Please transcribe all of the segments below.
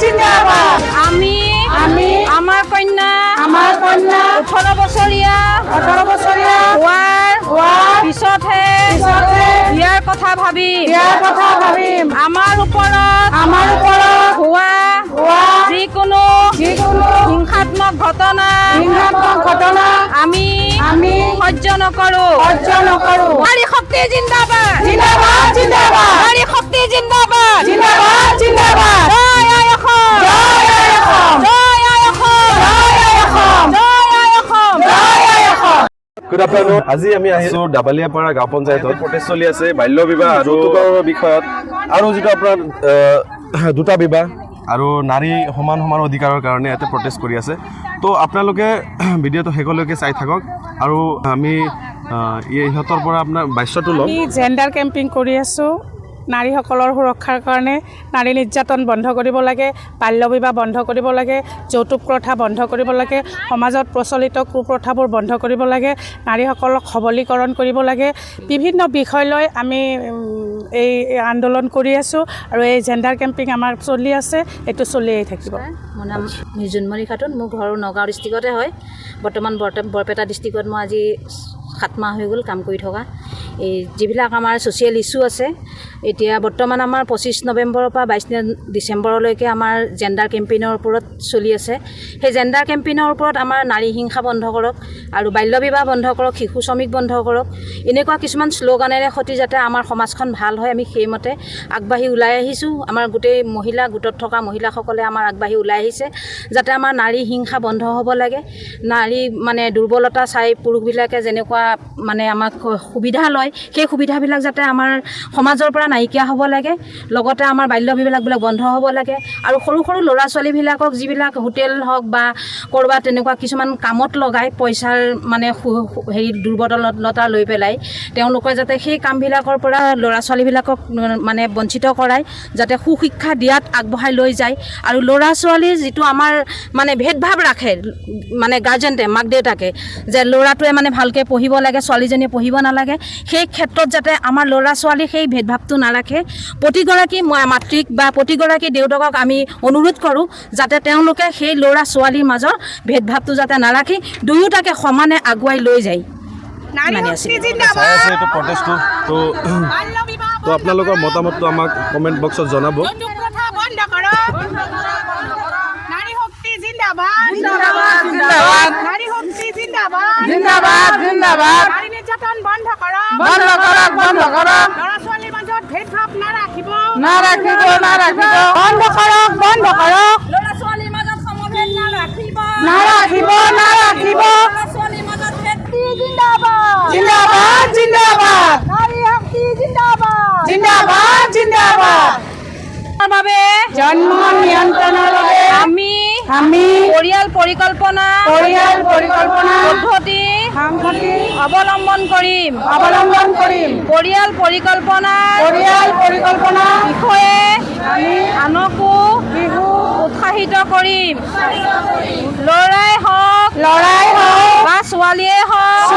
জিন্দাবাদ আমি আমাৰ কন্যা 18 বছৰীয়া হোৱাৰ পিছতহে বিয়াৰ কথা ভাবিম আমাৰ ওপৰত হোৱা যিকোনো হিংসাত্মক ঘটনা আমি সহ্য নকৰো নাৰী শক্তি জিন্দাবাদ নাৰী শক্তি জিন্দাবাদ জয় আই অসম জয় আই অসম Good afternoon. আজি আমি আহিছো ডাবালিয়াপাৰা গাঁও পঞ্চায়তত প্ৰটেষ্ট চলি আছে বাল্য বিবাহ আৰু যৌতুকৰ বিষয়ত আৰু যেটো আপোনাৰ দুটা বিবাহ আৰু নাৰী সমান অধিকাৰৰ কাৰণে ইয়াতে প্ৰটেষ্ট কৰি আছে তো আপোনালোকে ভিডিঅ'টো শেষলৈকে চাই থাকক আৰু আমি ইহঁতৰ পৰা আপোনাৰ বাচ্চাটো ল'ম জেণ্ডাৰ কেম্পিং কৰি আছো নাৰীসকলৰ সুৰক্ষাৰ কাৰণে নাৰী নিৰ্যাতন বন্ধ কৰিব লাগে বাল্য বিবাহ বন্ধ কৰিব লাগে যৌতুক প্ৰথা বন্ধ কৰিব লাগে সমাজত প্ৰচলিত কুপ্ৰথাবোৰ বন্ধ কৰিব লাগে নাৰীসকলক সবলীকৰণ কৰিব লাগে বিভিন্ন বিষয় লৈ আমি এই আন্দোলন কৰি আছো আৰু এই জেণ্ডাৰ কেম্পিং আমাৰ চলি আছে এটো চলিয়ে থাকিব মোৰ নাম নিজুনমণি খাতুন মোৰ ঘৰ নগাঁও ডিষ্ট্ৰিক্টতে হয় বৰ্তমান বৰপেটা ডিষ্ট্ৰিক্টত মই আজি 7 মাহ হৈ গ'ল কাম কৰি থকা এই যিবিলাক আমাৰ ছ'চিয়েল ইস্যু আছে এতিয়া বৰ্তমান আমাৰ 25 নৱেম্বৰৰ পৰা 22 ডিচেম্বৰলৈকে আমাৰ জেণ্ডাৰ কেম্পেইনৰ ওপৰত চলি আছে সেই জেণ্ডাৰ কেম্পেইনৰ ওপৰত আমাৰ নাৰী হিংসা বন্ধ কৰক আৰু বাল্য বিবাহ বন্ধ কৰক শিশু শ্ৰমিক বন্ধ কৰক এনেকুৱা কিছুমান শ্লোগানেৰে সৈতে যাতে আমাৰ সমাজখন ভাল হয় আমি সেইমতে আগবাঢ়ি ওলাই আহিছোঁ আমাৰ গোটেই মহিলা গোটত থকা মহিলাসকলে আমাৰ আগবাঢ়ি ওলাই আহিছে যাতে আমাৰ নাৰী হিংসা বন্ধ হ'ব লাগে নাৰী মানে দুৰ্বলতা চাই পুৰুষবিলাকে যেনেকুৱা মানে আমাক সুবিধা লয় সেই সুবিধাবিলাক যাতে আমাৰ সমাজৰ পৰা নাইকিয়া হ'ব লাগে লগতে আমাৰ বাল্য বিবাহবিলাক বন্ধ হ'ব লাগে আৰু সৰু ল'ৰা ছোৱালীবিলাকক যিবিলাক হোটেল হওক বা কৰবাত তেনেকুৱা কিছুমান কামত লগাই পইচাৰ মানে হেৰি দুৰ্বলতা লৈ পেলাই তেওঁলোকে যাতে সেই কামবিলাকৰ পৰা ল'ৰা ছোৱালীবিলাকক মানে বঞ্চিত কৰাই যাতে সুশিক্ষা দিয়াত আগবঢ়াই লৈ যায় আৰু ল'ৰা ছোৱালীৰ যিটো আমাৰ মানে ভেদভাৱ ৰাখে মানে গাৰ্জেণ্টে মাক দেউতাকে যে ল'ৰাটোৱে মানে ভালকৈ পঢ়িব লাগে ছোৱালীজনীয়ে পঢ়িব নালাগে সেই ক্ষেত্ৰত যাতে আমাৰ ল'ৰা ছোৱালী সেই ভেদভাৱটো নাৰাখে প্ৰতিগৰাকী মাতৃক বা প্ৰতিগৰাকী দেউতাকক আমি অনুৰোধ কৰোঁ যাতে তেওঁলোকে সেই ল'ৰা ছোৱালীৰ মাজৰ ভেদভাৱটো যাতে নাৰাখি দুয়োটাকে সমানে আগুৱাই লৈ যায় চাই আছে এইটো প্ৰটেষ্টটো তো আপোনালোকৰ মতামতটো আমাক কমেণ্ট বক্সত জনাব জন্ম নিয়ন্ত্ৰণৰ বাবে আমি পৰিয়াল পৰিকল্পনা পদ্ধতি অৱলম্বন কৰিম পৰিয়াল পৰিকল্পনা বিষয়ে আনকো উৎসাহিত কৰিম ল'ৰাই হওক বা ছোৱালীয়ে হওক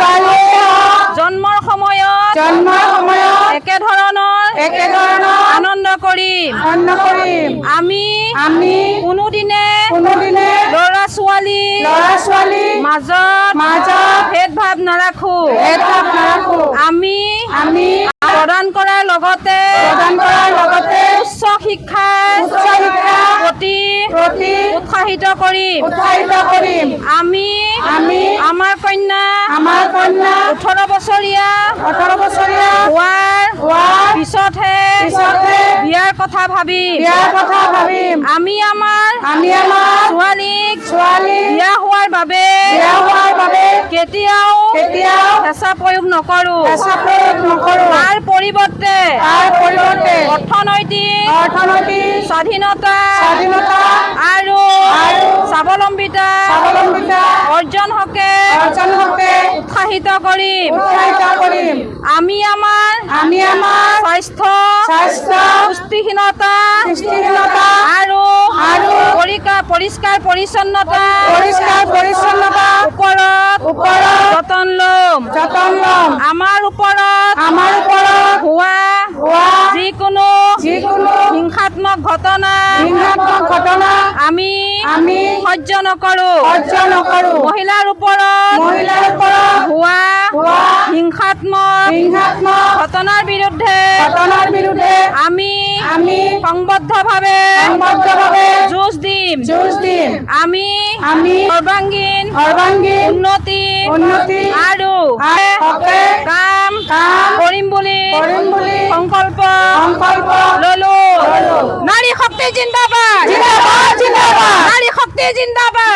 জন্মৰ সময়ত একেধৰণৰ আনন্দ কৰিম আমি কোনোদিনে ল'ৰা ছোৱালী মাজত ভেদভাৱ নাৰাখো আমি প্ৰদান কৰাৰ লগতে উচ্চ শিক্ষাৰ প্ৰতি উৎসাহিত কৰিম আমি আমাৰ কন্যা 18 বছৰীয়া হোৱাৰ পিছতহে বিয়াৰ কথা ভাবিম আমি আমাৰ ছোৱালীক বিয়া হোৱাৰ বাবে কেতিয়াও হেঁচা প্ৰয়োগ নকৰোঁ তাৰ পৰিৱৰ্তে অৰ্থনৈতিক স্বাধীনতা আৰু স্বাৱলম্বিতা অৰ্জন হকে উৎসাহিত কৰিম আমি আমাৰ স্বাস্থ্য পুষ্টিহীনতা আৰু পৰিষ্কাৰ পৰিচ্ছন্নতা ওপৰত যতন ল'ম আমাৰ ওপৰত হোৱা যিকোনো হিংসাত্মক ঘটনা আমি সহ্য নকৰো মহিলাৰ ওপৰত হোৱা হিংসাত্মক ঘটনাৰ বিৰুদ্ধে আমি সংবদ্ধভাৱে যুঁজ দিম আমি সৰ্বাংগীন উন্নতি আৰু কাম কৰিম বুলি সংকল্প ললো নাৰী শক্তি জিন্দাবাদ নাৰী শক্তি জিন্দাবাদ